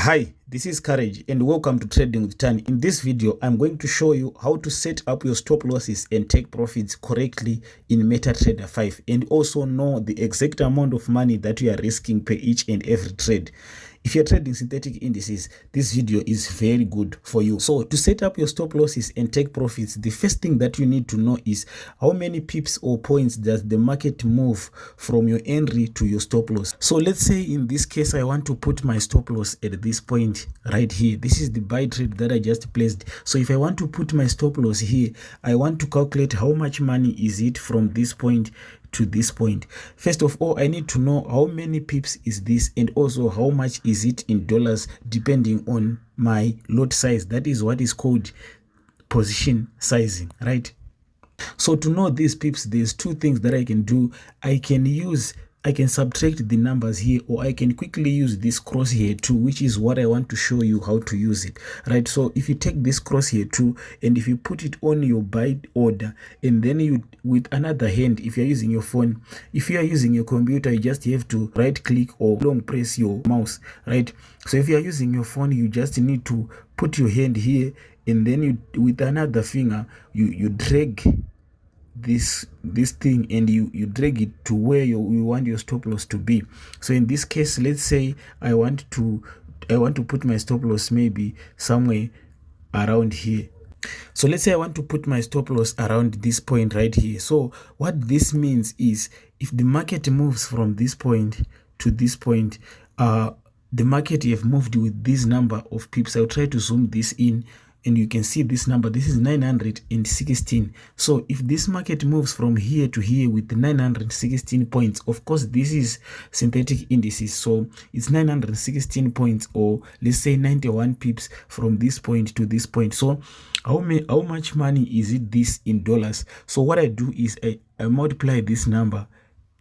Hi, this is Courage and welcome to Trading with Tani. In this video, I'm going to show you how to set up your stop losses and take profits correctly in Metatrader 5 and also know the exact amount of money that you are risking per each and every trade. If you're trading synthetic indices, this video is very good for you. So to set up your stop losses and take profits, the first thing that you need to know is how many pips or points does the market move from your entry to your stop loss. So let's say in this case, I want to put my stop loss at this point right here. This is the buy trade that I just placed. So if I want to put my stop loss here, I want to calculate how much money is it from this point to this point. First of all, I need to know how many pips is this and also how much is it in dollars depending on my lot size. That is what is called position sizing, right? So to know these pips, there's two things that I can do. I can subtract the numbers here, or I can quickly use this crosshair too, which is what I want to show you how to use it, right? So if you take this crosshair too, and if you put it on your buy order, and then you, with another hand, if you're using your phone, if you are using your computer, you just have to right click or long press your mouse, right? So if you are using your phone, you just need to put your hand here, and then you, with another finger, you drag this thing and you drag it to where you want your stop loss to be. So in this case, let's say I want to put my stop loss maybe somewhere around here. So let's say I want to put my stop loss around this point right here. So what this means is if the market moves from this point to this point, the market have moved with this number of pips. I'll try to zoom this in and you can see this number. This is 916. So if this market moves from here to here with 916 points, of course this is synthetic indices, so it's 916 points, or let's say 91 pips from this point to this point. So how much money is it this in dollars? So what I do is I multiply this number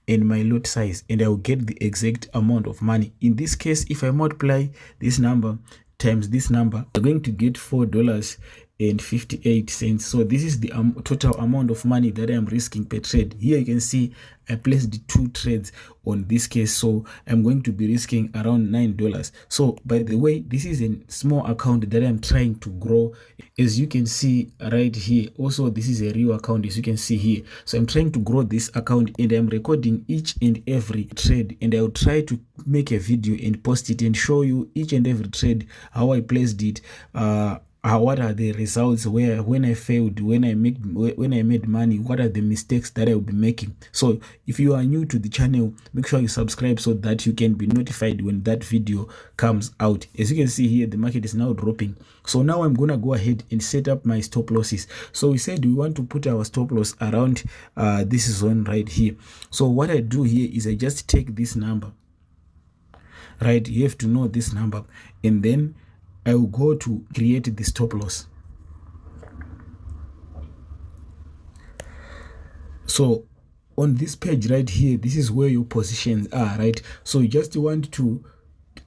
and my lot size, and I will get the exact amount of money. In this case, if I multiply this number times this number, I'm going to get $4.58. So this is the total amount of money that I'm risking per trade. Here you can see I placed 2 trades on this case, so I'm going to be risking around $9. So by the way, this is a small account that I'm trying to grow, as you can see right here. Also, this is a real account, as you can see here. So I'm trying to grow this account and I'm recording each and every trade, and I'll try to make a video and post it and show you each and every trade, how I placed it, what are the results, where when I failed, when I made money, what are the mistakes that I will be making. So if you are new to the channel, make sure you subscribe so that you can be notified when that video comes out. As you can see here, the market is now dropping. So now I'm gonna go ahead and set up my stop losses. So we said we want to put our stop loss around this zone right here. So what I do here is I just take this number, right? You have to know this number, and then I will go to create the stop loss. So on this page right here, this is where your positions are, right? So you just want to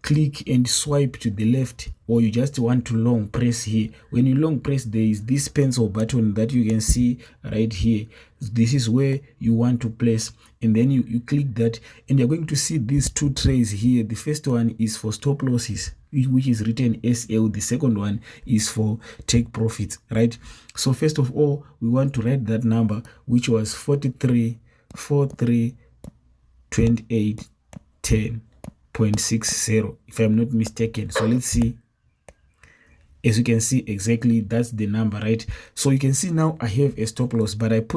click and swipe to the left, or you just want to long press here. When you long press, there is this pencil button that you can see right here. This is where you want to place, and then you click that, and you're going to see these 2 trays here. The first one is for stop losses, which is written SL. The second one is for take profits, right? So first of all, we want to write that number, which was 43.10.60, if I'm not mistaken. So let's see. As you can see, exactly that's the number, right? So you can see now I have a stop loss, but I have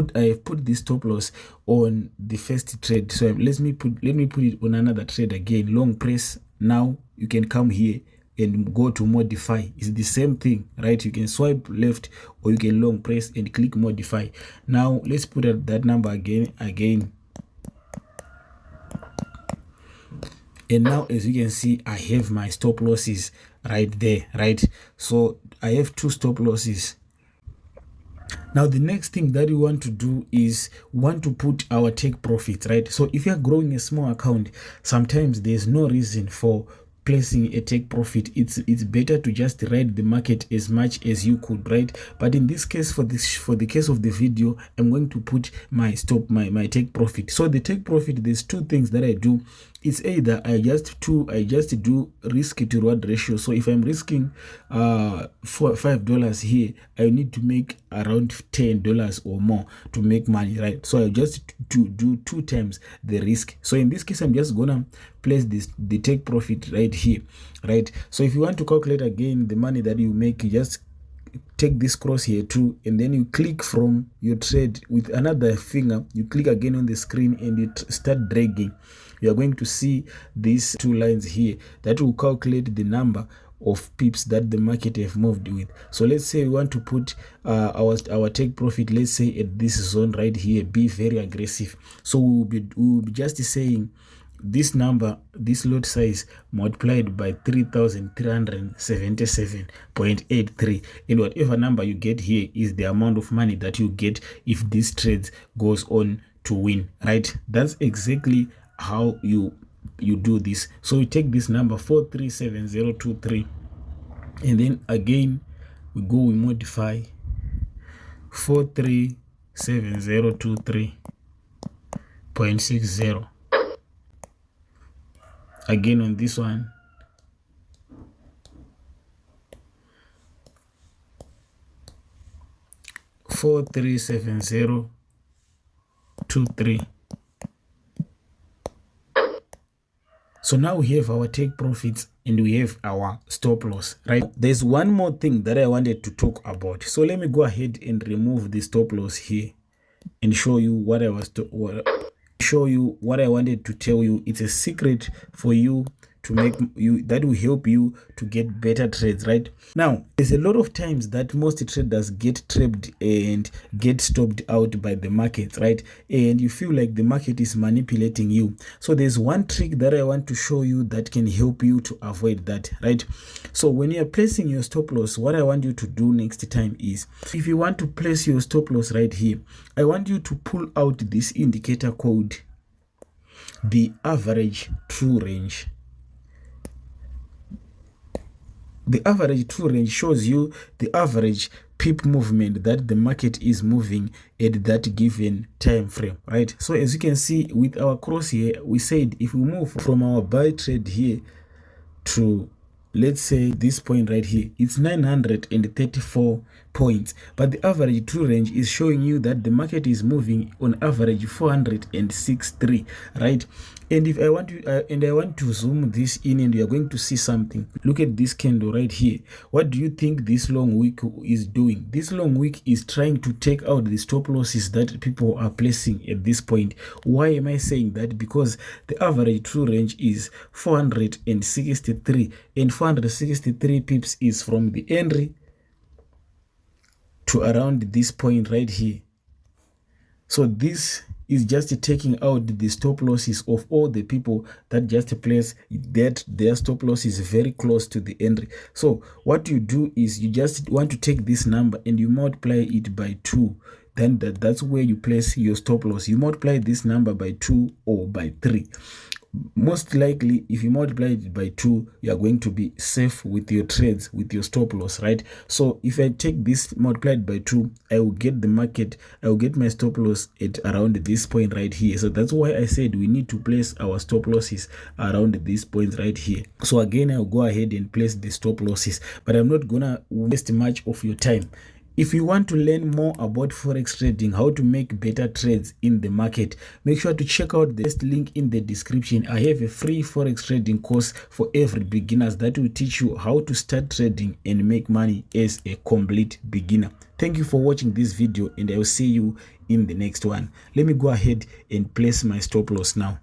put this stop loss on the first trade. So let me put it on another trade again. Long press. Now you can come here and go to modify. It's the same thing, right? You can swipe left or you can long press and click modify. Now let's put that number again. And now, as you can see, I have my stop losses right there, right? So I have 2 stop losses. Now the next thing that we want to do is we want to put our take profit, right? So if you're growing a small account, sometimes there's no reason for placing a take profit. It's better to just ride the market as much as you could, right? But in this case, for the case of the video, I'm going to put my take profit. So the take profit, there's 2 things that I do. it's either I just do risk to reward ratio. So if I'm risking $5 here, I need to make around $10 or more to make money, right? So I just do 2 times the risk. So in this case, I'm just gonna place the take profit right here, right? So if you want to calculate again the money that you make, you just take this cross here too, and then you click from your trade with another finger, you click again on the screen and you start dragging. You are going to see these 2 lines here that will calculate the number of pips that the market have moved with. So let's say we want to put our take profit, let's say at this zone right here, be very aggressive. So we'll be just saying this number, this lot size multiplied by 3,377.83, and whatever number you get here is the amount of money that you get if this trade goes on to win, right? That's exactly how you do this. So you take this number 437023, and then again we modify 437023.60. Again on this one, 437023. So now we have our take profits and we have our stop loss, right? There's one more thing that I wanted to talk about. So let me go ahead and remove the stop loss here and show you what I wanted to tell you. It's a secret for you to make you, that will help you to get better trades, right? Now, there's a lot of times that most traders get trapped and get stopped out by the market, right? And you feel like the market is manipulating you. So there's one trick that I want to show you that can help you to avoid that, right? So when you're placing your stop loss, what I want you to do next time is, if you want to place your stop loss right here, I want you to pull out this indicator code, the average true range. The average true range shows you the average pip movement that the market is moving at that given time frame, right? So as you can see with our cross here, we said if we move from our buy trade here to, let's say, this point right here, it's 934 points, but the average true range is showing you that the market is moving on average 463, right? And if I want to I want to zoom this in, and you are going to see something. Look at this candle right here. What do you think this long wick is doing? This long wick is trying to take out the stop losses that people are placing at this point. Why am I saying that? Because the average true range is 463, and 463 pips is from the entry to around this point right here. So this is just taking out the stop losses of all the people that just place that their stop loss is very close to the entry. So what you do is you just want to take this number and you multiply it by 2. Then that's where you place your stop loss. You multiply this number by 2 or by 3. Most likely, if you multiply it by 2, you are going to be safe with your trades, with your stop loss, right? So if I take this multiplied by 2, I will get the market, I will get my stop loss at around this point right here. So that's why I said we need to place our stop losses around these points right here. So again, I'll go ahead and place the stop losses, but I'm not gonna waste much of your time. If you want to learn more about forex trading, how to make better trades in the market, make sure to check out the link in the description. I have a free forex trading course for every beginners that will teach you how to start trading and make money as a complete beginner. Thank you for watching this video, and I will see you in the next one. Let me go ahead and place my stop loss now.